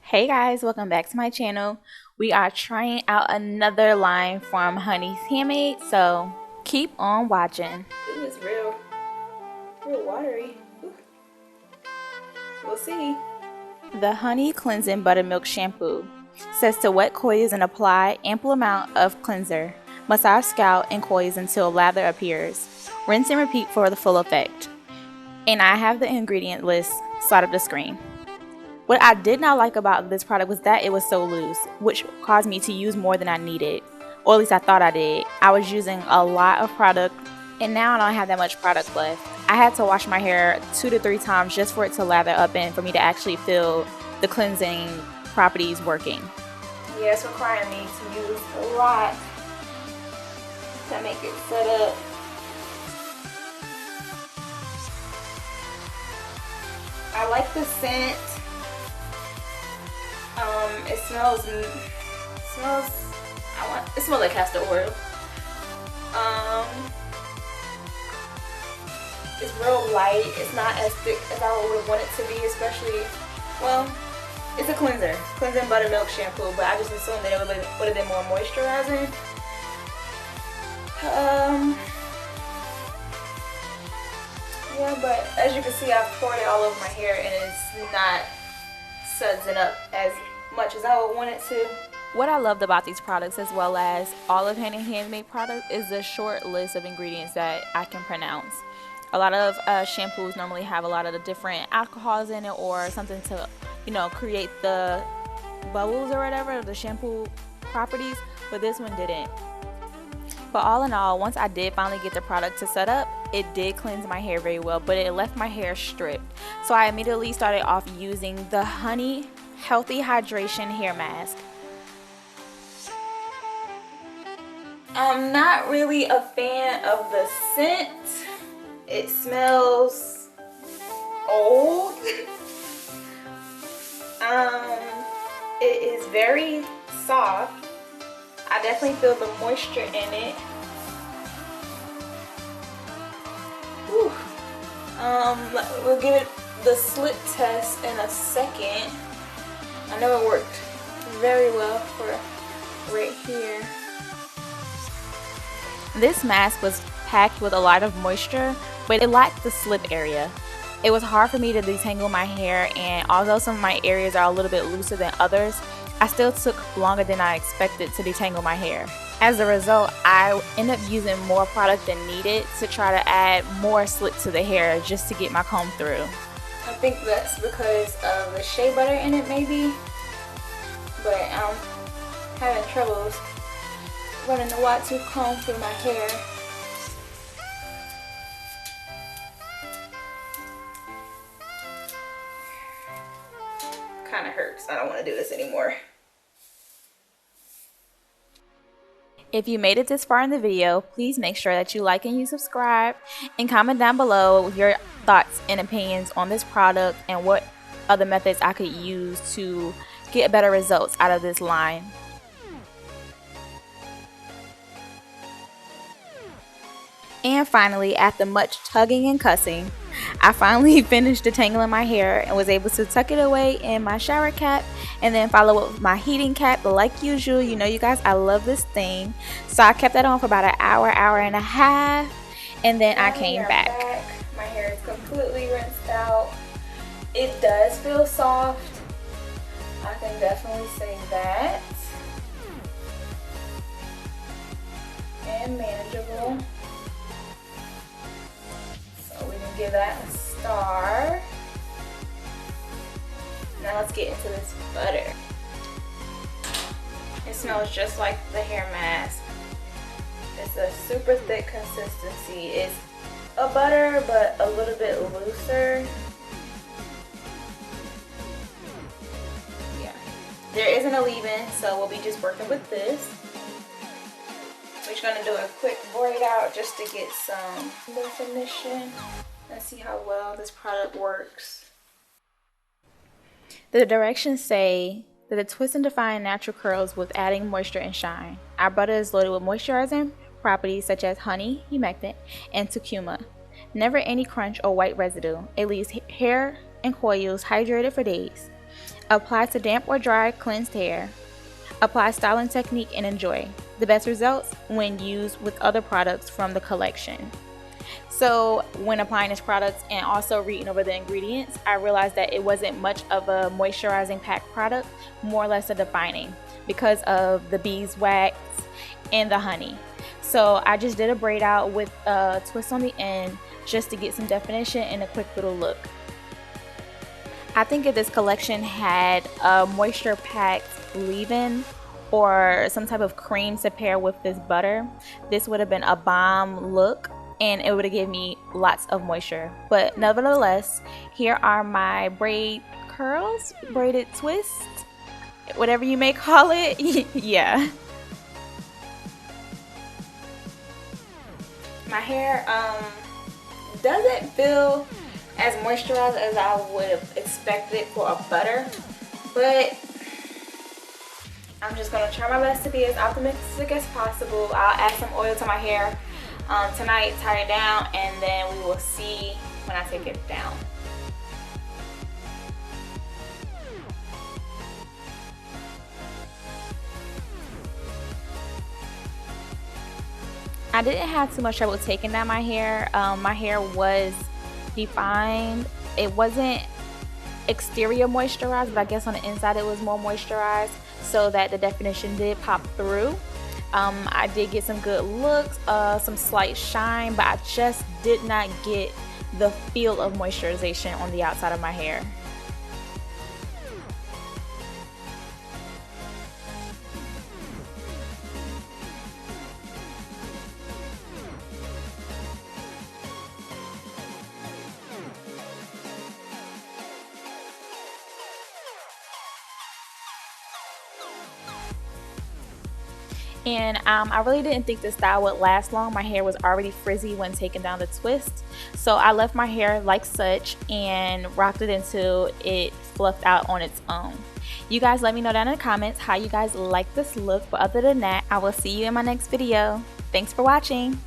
Hey guys, welcome back to my channel. We are trying out another line from Honey's Handmade, so keep on watching. Ooh, it's real watery. Ooh. We'll see. The Honey Cleansing Buttermilk Shampoo says to wet coils and apply ample amount of cleanser. Massage scalp and coils until lather appears. Rinse and repeat for the full effect. And I have the ingredient list side of the screen. What I did not like about this product was that it was so loose, which caused me to use more than I needed, or at least I thought I did. I was using a lot of product, and now I don't have that much product left. I had to wash my hair 2 to 3 times just for it to lather up and for me to actually feel the cleansing properties working. Yeah, it's requiring me to use a lot to make it set up. I like the scent. It smells like castor oil. It's real light. It's not as thick as I would want it to be, especially, well, it's a cleansing buttermilk shampoo, but I just assumed that it would have been more moisturizing. Yeah, but as you can see, I've poured it all over my hair and it's not sudsing up as much as I would want it to. What I loved about these products, as well as all of Honey Handmade products, is the short list of ingredients that I can pronounce. A lot of shampoos normally have a lot of the different alcohols in it or something to, create the bubbles or whatever, the shampoo properties, but this one didn't. But all in all, once I did finally get the product to set up, it did cleanse my hair very well, but it left my hair stripped. So I immediately started off using the Honey Healthy Hydration Hair Mask. I'm not really a fan of the scent. It smells old. It is very soft. I definitely feel the moisture in it. Whew. We'll give it the slip test in a second. I know it worked very well for right here. This mask was packed with a lot of moisture, but it lacked the slip area. It was hard for me to detangle my hair, and although some of my areas are a little bit looser than others, I still took longer than I expected to detangle my hair. As a result, I ended up using more product than needed to try to add more slip to the hair just to get my comb through. I think that's because of the shea butter in it maybe, but I'm having troubles running the Watsu comb through my hair. Kind of hurts. I don't want to do this anymore. If you made it this far in the video, please make sure that you like and you subscribe, and comment down below your thoughts and opinions on this product and what other methods I could use to get better results out of this line. And finally, after much tugging and cussing, I finally finished detangling my hair and was able to tuck it away in my shower cap and then follow up with my heating cap. But like usual, you guys, I love this thing. So I kept that on for about an hour and a half, and then I came back. My hair is completely rinsed out. It does feel soft. I can definitely say that. And manageable. We can give that a star. Now let's get into this butter. It smells just like the hair mask. It's a super thick consistency. It's a butter, but a little bit looser. Yeah. There isn't a leave-in, so we'll be just working with this. We're just gonna do a quick braid out just to get some definition. Let's see how well this product works. The directions say that the twist and define natural curls with adding moisture and shine. Our butter is loaded with moisturizing properties such as honey, humectant, and curcuma. Never any crunch or white residue. It leaves hair and coils hydrated for days. Apply to damp or dry cleansed hair. Apply styling technique and enjoy. The best results when used with other products from the collection. So when applying this product and also reading over the ingredients, I realized that it wasn't much of a moisturizing pack product, more or less a defining, because of the beeswax and the honey. So I just did a braid out with a twist on the end just to get some definition and a quick little look. I think if this collection had a moisture packed leave-in or some type of cream to pair with this butter, this would have been a bomb look and it would have given me lots of moisture. But nevertheless, here are my braid curls, braided twist, whatever you may call it. Yeah. My hair doesn't feel as moisturized as I would have expected for a butter, but I'm just gonna try my best to be as optimistic as possible. I'll add some oil to my hair tonight, tie it down, and then we will see when I take it down. I didn't have too much trouble taking down my hair. My hair was defined. It wasn't exterior moisturized, but I guess on the inside it was more moisturized, so that the definition did pop through. I did get some good looks, some slight shine, but I just did not get the feel of moisturization on the outside of my hair. And I really didn't think this style would last long. My hair was already frizzy when taking down the twist. So I left my hair like such and rocked it until it fluffed out on its own. You guys let me know down in the comments how you guys like this look. But other than that, I will see you in my next video. Thanks for watching.